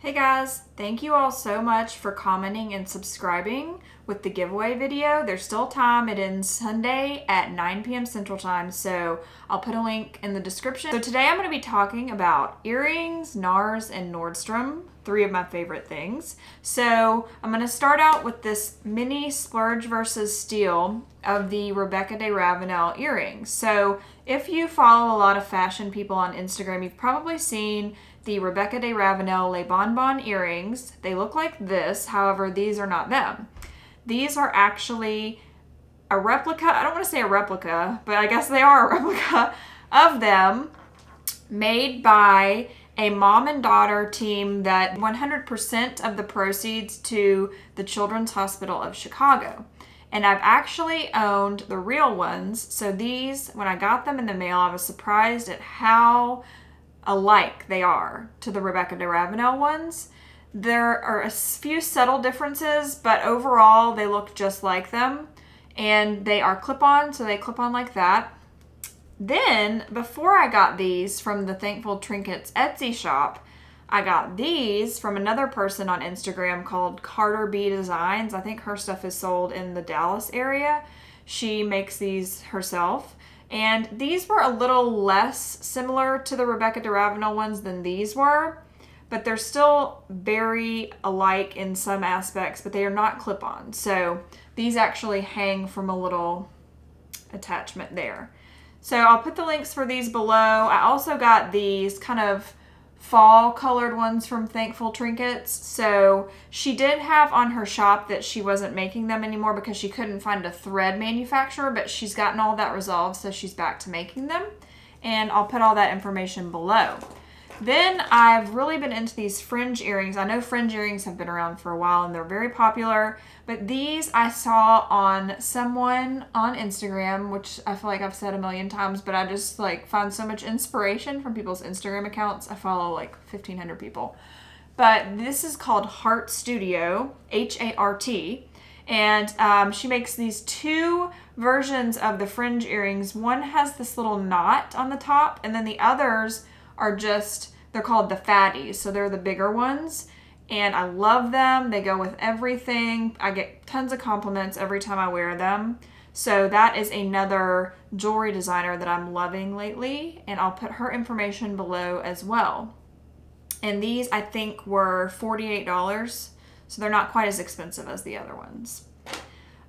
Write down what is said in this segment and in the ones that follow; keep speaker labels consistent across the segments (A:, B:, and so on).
A: Hey guys, thank you all so much for commenting and subscribing with the giveaway video. There's still time. It ends Sunday at 9 p.m. Central Time, so I'll put a link in the description. So today I'm going to be talking about earrings, NARS, and Nordstrom, three of my favorite things. So I'm going to start out with this mini splurge versus steal of the Rebecca de Ravenel earrings. So if you follow a lot of fashion people on Instagram, you've probably seen the Rebecca de Ravenel Les Bonbons earrings. They look like this, however, these are not them. These are actually a replica. I don't want to say a replica, but I guess they are a replica of them, made by a mom and daughter team that 100% of the proceeds to the Children's Hospital of Chicago. And I've actually owned the real ones. So these, when I got them in the mail, I was surprised at how alike they are to the Rebecca de Ravenel ones. There are a few subtle differences, but overall they look just like them. And they are clip-on, so they clip on like that. Then, before I got these from the Thankful Trinkets Etsy shop, I got these from another person on Instagram called Carter B Designs. I think her stuff is sold in the Dallas area. She makes these herself. And these were a little less similar to the Rebecca de Ravenel ones than these were, but they're still very alike in some aspects, but they are not clip-on. So these actually hang from a little attachment there. So I'll put the links for these below. I also got these kind of fall colored ones from Thankful Trinkets. So she did have on her shop that she wasn't making them anymore because she couldn't find a thread manufacturer, but she's gotten all that resolved, so she's back to making them. And I'll put all that information below. Then I've really been into these Fringe earrings. I know Fringe earrings have been around for a while and they're very popular, but these I saw on someone on Instagram, which I feel like I've said a million times, but I just like find so much inspiration from people's Instagram accounts. I follow like 1,500 people. But this is called Heart Studio, H-A-R-T. And she makes these two versions of the Fringe earrings. One has this little knot on the top, and then the others are just, they're called the fatties, so they're the bigger ones, and I love them. They go with everything. I get tons of compliments every time I wear them. So that is another jewelry designer that I'm loving lately, and I'll put her information below as well. And these I think were $48, so they're not quite as expensive as the other ones.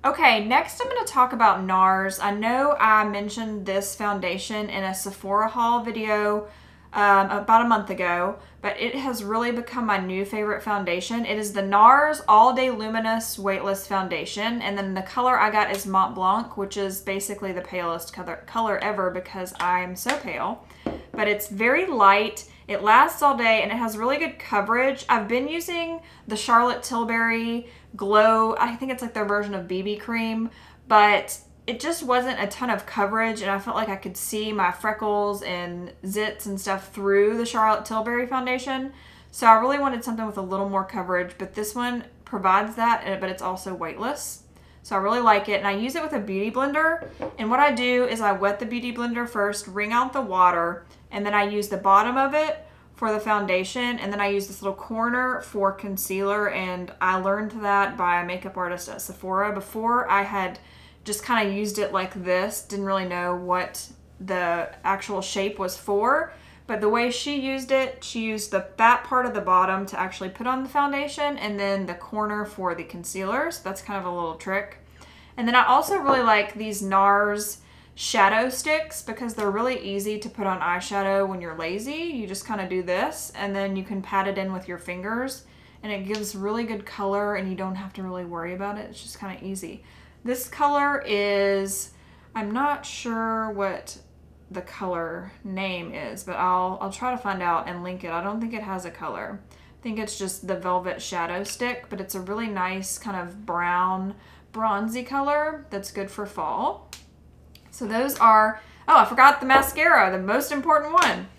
A: Okay, next I'm going to talk about NARS. I know I mentioned this foundation in a Sephora haul video about a month ago, but it has really become my new favorite foundation. It is the NARS All Day Luminous Weightless Foundation, and then the color I got is Mont Blanc, which is basically the palest color ever because I'm so pale. But it's very light, it lasts all day, and it has really good coverage. I've been using the Charlotte Tilbury Glow, I think it's like their version of BB cream, but it just wasn't a ton of coverage, and I felt like I could see my freckles and zits and stuff through the Charlotte Tilbury foundation. So I really wanted something with a little more coverage, but this one provides that, but it's also weightless. So I really like it, and I use it with a beauty blender. And what I do is I wet the beauty blender first, wring out the water, and then I use the bottom of it for the foundation, and then I use this little corner for concealer, and I learned that by a makeup artist at Sephora. Before, I had just kind of used it like this, didn't really know what the actual shape was for, but the way she used it, she used the fat part of the bottom to actually put on the foundation, and then the corner for the concealer. So that's kind of a little trick. And then I also really like these NARS shadow sticks because they're really easy to put on eyeshadow when you're lazy. You just kind of do this, and then you can pat it in with your fingers, and it gives really good color, and you don't have to really worry about it. It's just kind of easy. This color is, I'm not sure what the color name is, but I'll try to find out and link it. I don't think it has a color. I think it's just the Velvet Shadow Stick, but it's a really nice kind of brown, bronzy color that's good for fall. So those are, oh, I forgot the mascara, the most important one.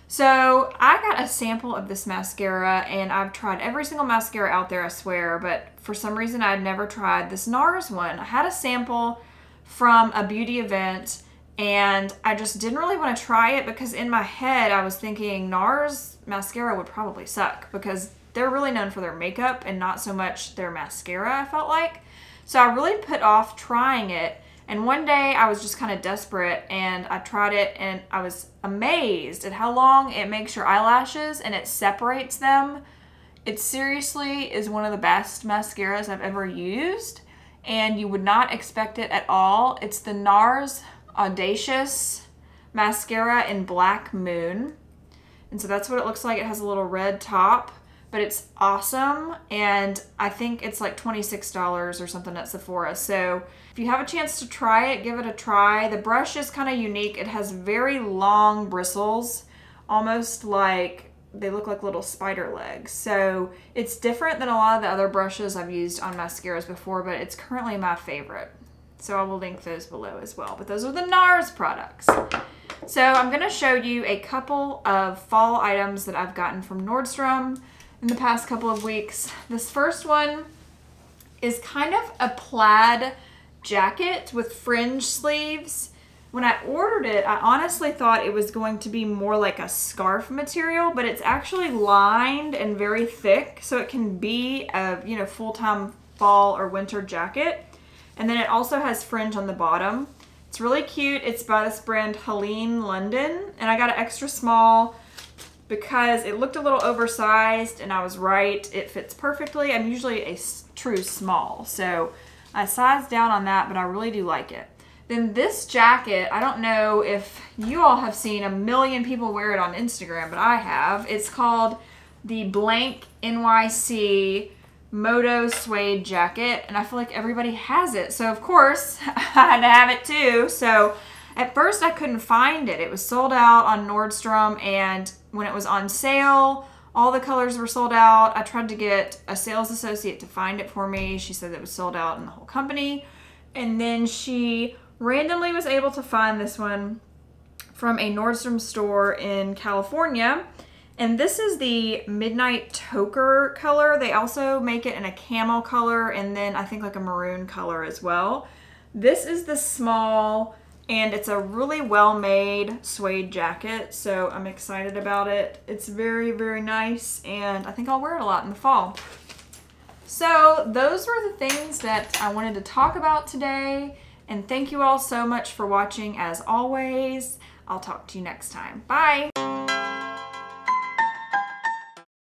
A: So I got a sample of this mascara, and I've tried every single mascara out there, I swear, but for some reason I'd never tried this NARS one. I had a sample from a beauty event, and I just didn't really want to try it because in my head I was thinking NARS mascara would probably suck because they're really known for their makeup and not so much their mascara, I felt like. So I really put off trying it. And one day I was just kind of desperate and I tried it and I was amazed at how long it makes your eyelashes and it separates them. It seriously is one of the best mascaras I've ever used, and you would not expect it at all. It's the NARS Audacious Mascara in Black Moon. And so that's what it looks like. It has a little red top, but it's awesome. And I think it's like $26 or something at Sephora. So if you have a chance to try it, give it a try. The brush is kind of unique. It has very long bristles, almost like they look like little spider legs. So it's different than a lot of the other brushes I've used on mascaras before, but it's currently my favorite. So I will link those below as well. But those are the NARS products. So I'm gonna show you a couple of fall items that I've gotten from Nordstrom in the past couple of weeks. This first one is kind of a plaid jacket with fringe sleeves. When I ordered it, I honestly thought it was going to be more like a scarf material, but it's actually lined and very thick, so it can be a full-time fall or winter jacket. And then it also has fringe on the bottom. It's really cute. It's by this brand Helene London, and I got an extra small because it looked a little oversized, and I was right. It fits perfectly. I'm usually a true small, so I sized down on that, but I really do like it. Then this jacket, I don't know if you all have seen a million people wear it on Instagram, but I have. It's called the Blank NYC Moto Suede Jacket, and I feel like everybody has it. So of course, I had to have it too. So at first I couldn't find it. It was sold out on Nordstrom, and when it was on sale, all the colors were sold out. I tried to get a sales associate to find it for me. She said it was sold out in the whole company. And then she randomly was able to find this one from a Nordstrom store in California. And this is the Midnight Toker color. They also make it in a camel color and then I think like a maroon color as well. This is the small, and it's a really well-made suede jacket, so I'm excited about it. It's very, very nice, and I think I'll wear it a lot in the fall. So those were the things that I wanted to talk about today. And thank you all so much for watching as always. I'll talk to you next time. Bye.